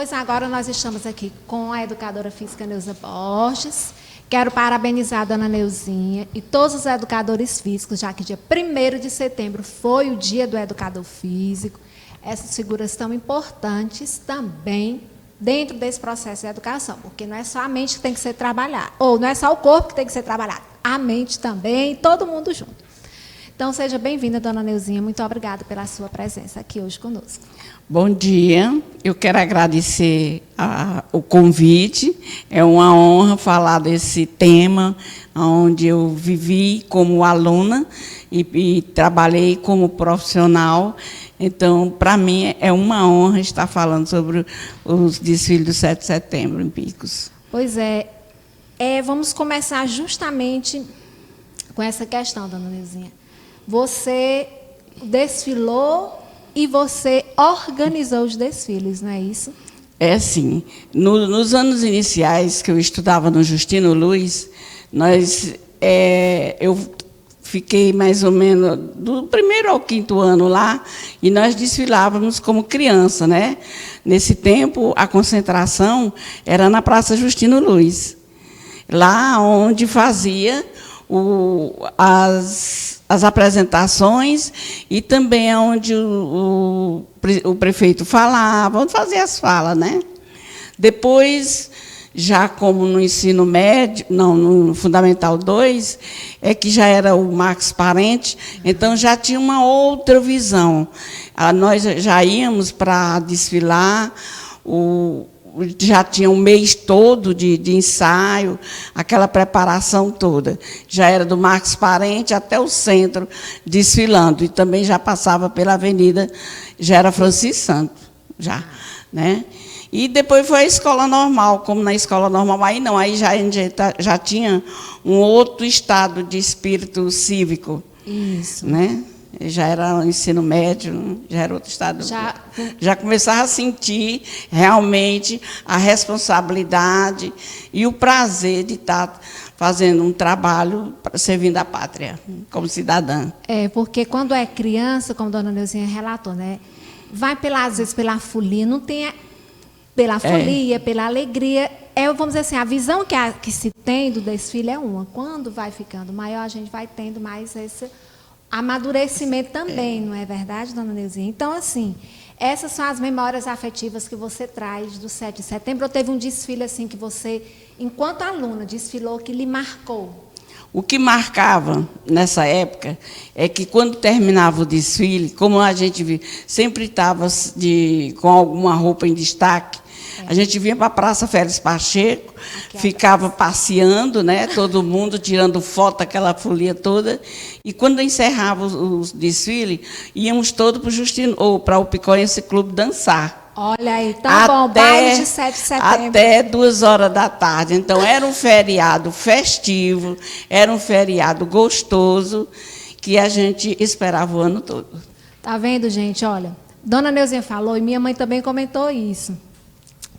Pois agora nós estamos aqui com a educadora física Neuza Borges. Quero parabenizar a dona Neuzinha e todos os educadores físicos, já que dia 1º de setembro foi o dia do educador físico. Essas figuras tão importantes também dentro desse processo de educação, porque não é só a mente que tem que ser trabalhada, ou não é só o corpo que tem que ser trabalhado, a mente também, todo mundo junto. Então, seja bem-vinda, dona Neuzinha. Muito obrigada pela sua presença aqui hoje conosco. Bom dia. Eu quero agradecer o convite. É uma honra falar desse tema, onde eu vivi como aluna e trabalhei como profissional. Então, para mim, é uma honra estar falando sobre os desfiles do 7 de setembro em Picos. Pois vamos começar justamente com essa questão, dona Neuzinha. Você desfilou e você organizou os desfiles, não é isso? É, sim. Nos anos iniciais, que eu estudava no Justino Luiz, eu fiquei mais ou menos do 1º ao 5º ano lá, e nós desfilávamos como criança, né? Nesse tempo, a concentração era na Praça Justino Luiz, lá onde fazia as apresentações e também onde o prefeito falava, onde fazia as falas, né? Depois, já como no ensino médio, não, no Fundamental 2, é que já era o Marcos Parente, então já tinha uma outra visão. Nós já íamos para desfilar, já tinha um mês todo de ensaio, aquela preparação toda. Já era do Marcos Parente até o centro, desfilando. E também já passava pela avenida, já era Francisco Santos, já, né? E depois foi a escola normal, como na escola normal. Aí não, aí já tinha um outro estado de espírito cívico. Isso. Né? Já era o ensino médio, já era outro estado. Já começava a sentir realmente a responsabilidade e o prazer de estar fazendo um trabalho servindo a pátria, como cidadã. Porque quando é criança, como a dona Neuzinha relatou, né, vai, às vezes, pela folia, não tem pela folia, pela alegria. Vamos dizer assim, a visão que se tem do desfile é uma. Quando vai ficando maior, a gente vai tendo mais esse amadurecimento também, não é verdade, dona Neuzinha? Então, assim, essas são as memórias afetivas que você traz do 7 de setembro. Ou teve um desfile assim que você, enquanto aluna, desfilou, que lhe marcou? O que marcava nessa época é que, quando terminava o desfile, como a gente sempre estava com alguma roupa em destaque, a gente vinha para a Praça Félix Pacheco, ficava passeando, né, todo mundo tirando foto, aquela folia toda. E quando encerrava os desfiles, íamos todos para o Justino, ou para o Picoense Clube dançar. Olha aí, tão bom, baile de 7 de setembro. Até 2 horas da tarde. Então, era um feriado festivo, era um feriado gostoso, que a gente esperava o ano todo. Tá vendo, gente? Olha, dona Neuzinha falou, e minha mãe também comentou isso,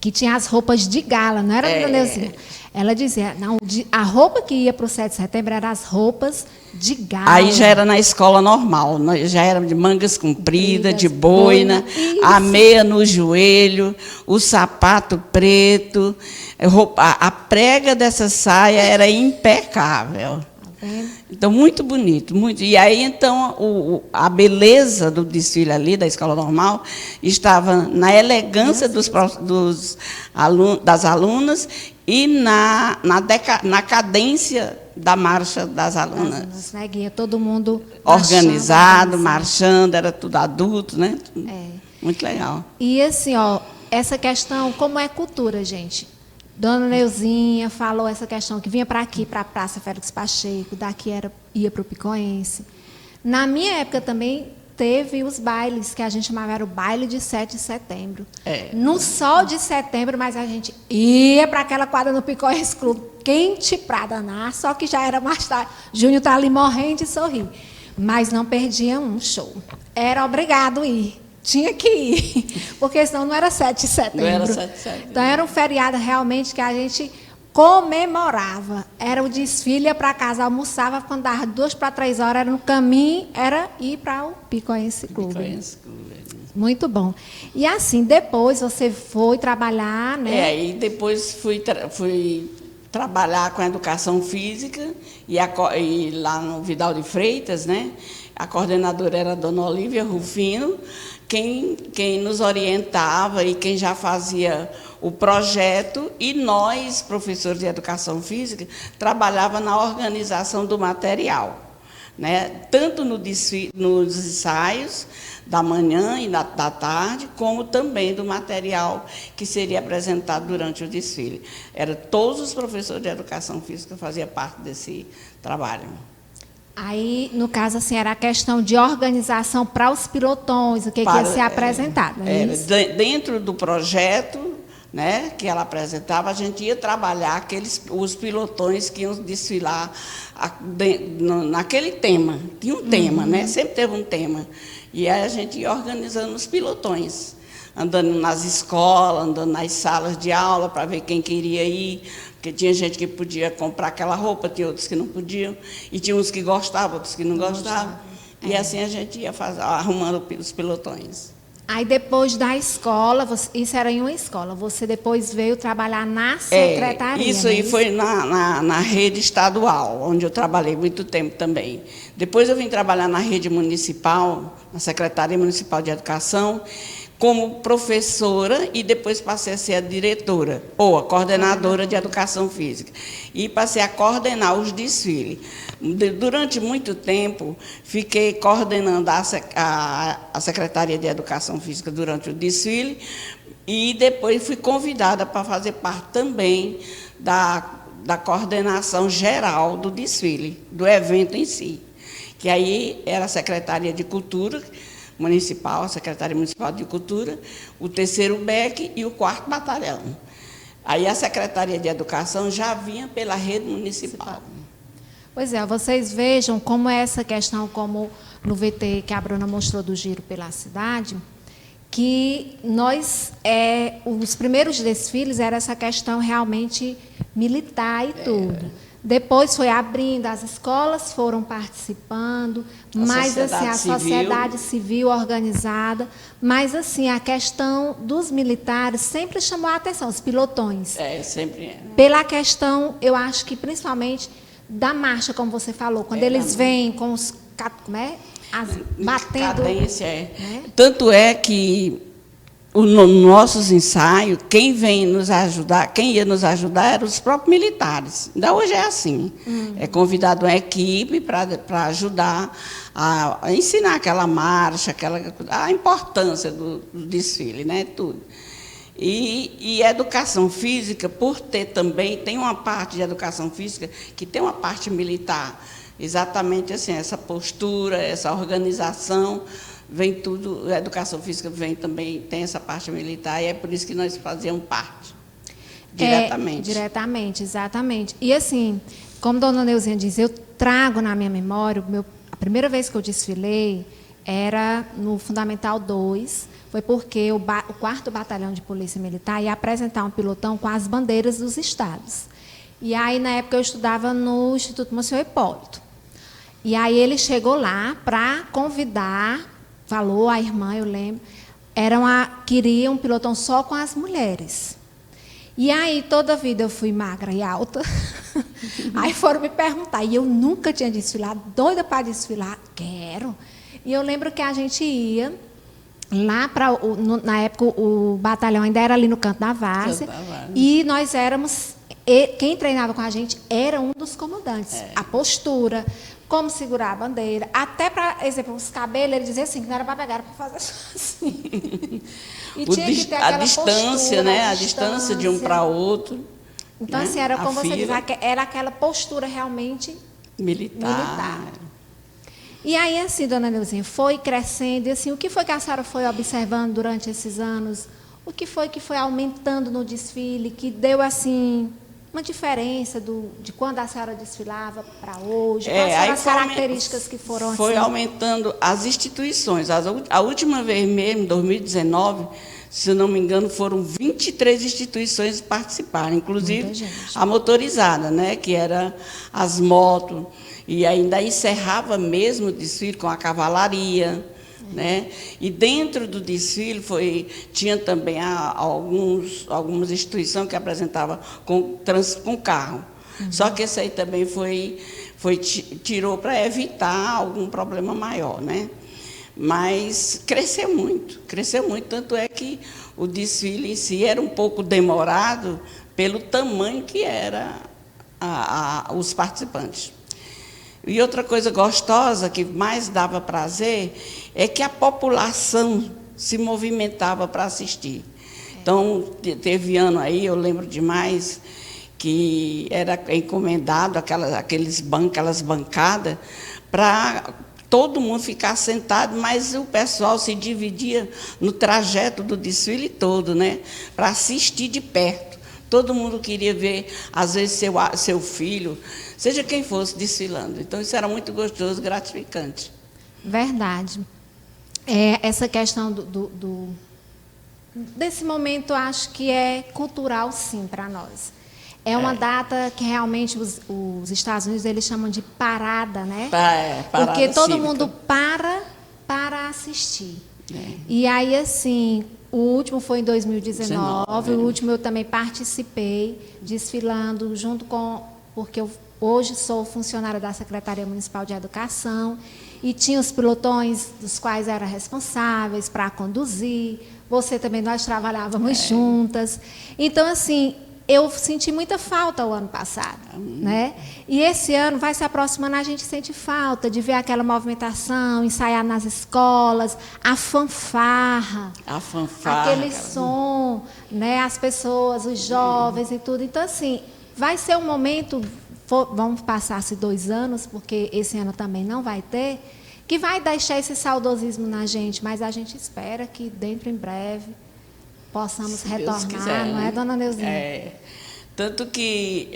que tinha as roupas de gala, não era, dona Neuzinha? Ela dizia, não, a roupa que ia para o 7 de setembro eram as roupas de gala. Aí já era na escola normal, já era de mangas compridas, de boina, a meia no joelho, o sapato preto, a prega dessa saia era impecável. Então, muito bonito, muito. E aí, então, a beleza do desfile ali, da escola normal, estava na elegância das alunas e na cadência da marcha das alunas. Né, Guia? Todo mundo organizado, marchando, era tudo adulto, né? Muito legal. E assim, essa questão, como é cultura, gente? Dona Neuzinha falou essa questão, que vinha para aqui, para a Praça Félix Pacheco, daqui ia para o Picoense. Na minha época também teve os bailes, que a gente chamava, era o baile de 7 de setembro. No sol de setembro, mas a gente ia para aquela quadra no Picoense Clube, quente para danar, só que já era mais tarde. Júnior está ali morrendo de sorrir. Mas não perdia um show. Era obrigado a ir. Tinha que ir, porque senão não era 7 de setembro. Não era 7 de setembro. Então, era um feriado realmente que a gente comemorava. Era o desfile, ia para casa, almoçava, quando dava 2 para 3 horas, era no caminho, era ir para o Picoense Clube. Muito bom. E assim, depois você foi trabalhar, né? E depois fui trabalhar com a educação física e lá no Vidal de Freitas, né? A coordenadora era a dona Olívia Rufino, quem nos orientava e quem já fazia o projeto, e nós, professores de educação física, trabalhava na organização do material, né? Tanto nos ensaios da manhã e da tarde, como também do material que seria apresentado durante o desfile. Todos os professores de educação física faziam parte desse trabalho. Aí, no caso, assim, era a questão de organização para os pilotões, o que ia ser apresentado. Dentro do projeto, né, que ela apresentava, a gente ia trabalhar os pilotões que iam desfilar naquele tema. Tinha um tema, né? Sempre teve um tema. E aí a gente ia organizando os pilotões, andando nas escolas, andando nas salas de aula para ver quem queria ir, porque tinha gente que podia comprar aquela roupa, tinha outros que não podiam, e tinha uns que gostavam, outros que não gostavam. E assim a gente ia arrumando os pilotões. Aí, depois da escola, isso era em uma escola, você depois veio trabalhar na secretaria. Isso aí foi na rede estadual, onde eu trabalhei muito tempo também. Depois eu vim trabalhar na rede municipal, na Secretaria Municipal de Educação, como professora, e depois passei a ser a diretora, ou a coordenadora de educação física. E passei a coordenar os desfiles. Durante muito tempo, fiquei coordenando a Secretaria de Educação Física durante o desfile, e depois fui convidada para fazer parte também da coordenação geral do desfile, do evento em si. Que aí era a Secretaria de Cultura Municipal, a Secretaria Municipal de Cultura, o 3º BEC e o 4º Batalhão. Aí a Secretaria de Educação já vinha pela rede municipal. Pois é, vocês vejam como é essa questão, como no VT que a Bruna mostrou do giro pela cidade, que os primeiros desfiles era essa questão realmente militar e tudo. Depois foi abrindo, as escolas foram participando, mas assim, a sociedade civil organizada, mas assim, a questão dos militares sempre chamou a atenção, os pilotões. Sempre é. Pela questão, eu acho que principalmente da marcha, como você falou, quando eles vêm com os... Como é? Batendo... Cadência, Tanto é que nos nossos ensaios, quem ia nos ajudar eram os próprios militares. Ainda hoje é assim. É convidado uma equipe para ajudar a ensinar aquela marcha, a importância do desfile, né? Tudo. E a educação física, por ter também, tem uma parte de educação física que tem uma parte militar. Exatamente assim, essa postura, essa organização, vem tudo, a educação física vem também, tem essa parte militar, e é por isso que nós fazíamos parte, diretamente. Diretamente, exatamente. E assim, como a dona Neuzinha diz, eu trago na minha memória, a primeira vez que eu desfilei era no Fundamental 2, foi porque o 4º Batalhão de Polícia Militar ia apresentar um pilotão com as bandeiras dos estados. E aí, na época, eu estudava no Instituto Monsenhor Hipólito. E aí ele chegou lá para convidar, falou a irmã, eu lembro, queria um pilotão só com as mulheres. E aí, toda a vida eu fui magra e alta. Aí foram me perguntar, e eu nunca tinha desfilado, doida para desfilar, quero. E eu lembro que a gente ia lá na época o batalhão ainda era ali no Canto da Várzea, e nós éramos, quem treinava com a gente era um dos comandantes. A postura, como segurar a bandeira, até para, exemplo, os cabelos, ele dizia assim, que não era para pegar, era para fazer assim. E tinha que ter aquela distância, postura, né? A distância de um para outro. Então, né? assim, era como você diz, era aquela postura realmente militar. E aí, assim, dona Neuzinha, foi crescendo, e assim, o que foi que a senhora foi observando durante esses anos? O que foi aumentando no desfile, que deu, assim, uma diferença de quando a senhora desfilava para hoje? Quais foram as características que foram assim? Foi aumentando as instituições. A última vez mesmo, em 2019, se eu não me engano, foram 23 instituições que participaram, inclusive a motorizada, né, que era as motos, e ainda encerrava mesmo o desfile com a cavalaria, né? E dentro do desfile tinha também algumas instituições que apresentavam com carro. Só que esse aí também tirou para evitar algum problema maior, né? Mas cresceu muito, tanto é que o desfile em si era um pouco demorado pelo tamanho que era os participantes. E outra coisa gostosa, que mais dava prazer, é que a população se movimentava para assistir. Então, teve ano aí, eu lembro demais, que era encomendado aquelas bancadas para todo mundo ficar sentado, mas o pessoal se dividia no trajeto do desfile todo, né, para assistir de perto. Todo mundo queria ver, às vezes, seu filho, seja quem fosse, desfilando. Então, isso era muito gostoso, gratificante. Verdade. Essa questão desse momento, acho que é cultural, sim, para nós. É uma data que realmente os Estados Unidos eles chamam de parada, né? Parada porque todo cívica. mundo para assistir. E aí, assim, o último foi em 2019, o último eu também participei, desfilando junto porque eu hoje sou funcionária da Secretaria Municipal de Educação, e tinha os pilotões dos quais eram responsáveis para conduzir, você também, nós trabalhávamos juntas. Então, assim, eu senti muita falta o ano passado, né? E esse ano vai se aproximando, a gente sente falta de ver aquela movimentação, ensaiar nas escolas, a fanfarra, aquele som, né? As pessoas, os jovens e tudo. Então, assim, vai ser um momento, vamos passar-se 2 anos, porque esse ano também não vai ter, que vai deixar esse saudosismo na gente, mas a gente espera que dentro em breve possamos retornar, quiser, não é, dona Neuzinha? Tanto que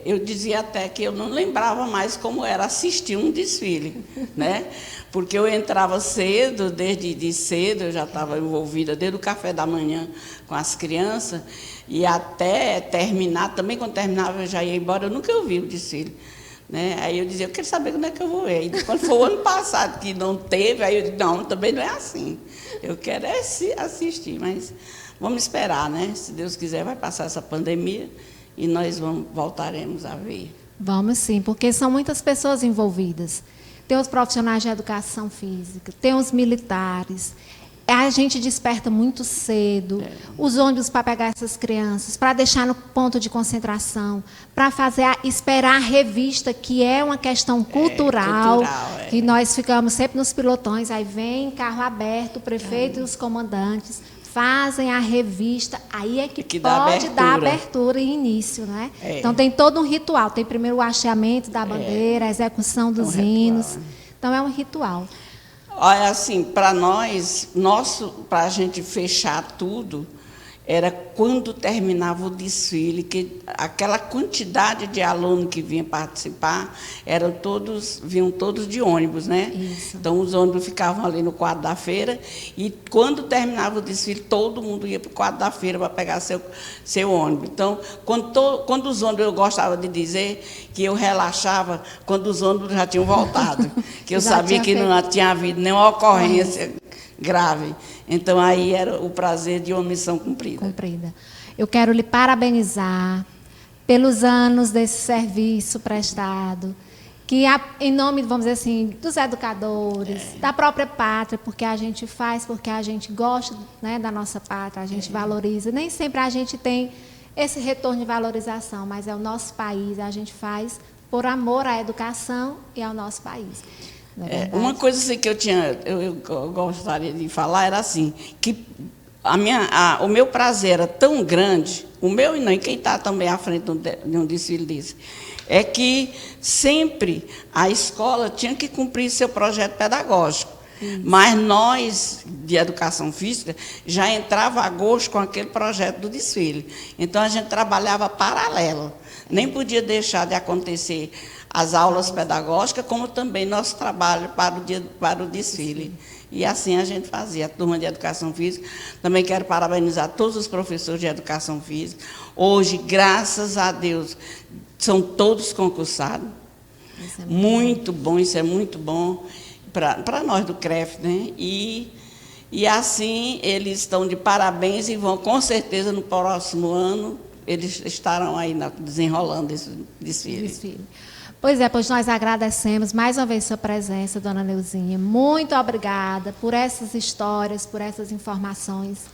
eu dizia até que eu não lembrava mais como era assistir um desfile, né? Porque eu entrava cedo, desde cedo, eu já estava envolvida desde o café da manhã com as crianças, e até terminar, também quando terminava eu já ia embora, eu nunca ouvi o desfile. Né? Aí eu dizia, eu quero saber quando é que eu vou ver. E quando foi o ano passado que não teve, aí eu disse, não, também não é assim. Eu quero assistir, mas vamos esperar, né? Se Deus quiser, vai passar essa pandemia e nós voltaremos a ver. Vamos sim, porque são muitas pessoas envolvidas. Tem os profissionais de educação física, tem os militares. A gente desperta muito cedo, os ônibus para pegar essas crianças, para deixar no ponto de concentração, para esperar a revista, que é uma questão cultural, que nós ficamos sempre nos pilotões, aí vem carro aberto, o prefeito e os comandantes fazem a revista, aí é que pode dar abertura e início, né? Então tem todo um ritual, tem primeiro o hasteamento da bandeira, a execução dos hinos, então é um ritual. Olha, assim, para nós, para a gente fechar tudo, era quando terminava o desfile, que aquela quantidade de alunos que vinham participar, vinham todos de ônibus, né? Isso. Então, os ônibus ficavam ali no quadro da feira, e quando terminava o desfile, todo mundo ia para o quadro da feira para pegar seu ônibus. Então, quando os ônibus, eu gostava de dizer que eu relaxava quando os ônibus já tinham voltado, que eu sabia que não tinha havido nenhuma ocorrência grave. Então, aí era o prazer de uma missão cumprida. Eu quero lhe parabenizar pelos anos desse serviço prestado, que em nome, vamos dizer assim, dos educadores, da própria pátria, porque a gente faz, porque a gente gosta, né, da nossa pátria, a gente valoriza. Nem sempre a gente tem esse retorno de valorização, mas é o nosso país, a gente faz por amor à educação e ao nosso país. Uma coisa assim que eu gostaria de falar era assim, que o meu prazer era tão grande, o meu e não, e quem está também à frente de um desfile desse, é que sempre a escola tinha que cumprir seu projeto pedagógico. Mas nós, de educação física, já entrava a gosto com aquele projeto do desfile. Então, a gente trabalhava paralelo. Nem podia deixar de acontecer as aulas pedagógicas, como também nosso trabalho para o desfile. E assim a gente fazia, a turma de educação física. Também quero parabenizar todos os professores de educação física. Hoje, graças a Deus, são todos concursados. Muito bom, isso é muito bom. para nós do CREF, né? E assim eles estão de parabéns e vão, com certeza, no próximo ano, eles estarão aí desenrolando esse desfile. Pois é, pois nós agradecemos mais uma vez sua presença, dona Neuzinha. Muito obrigada por essas histórias, por essas informações.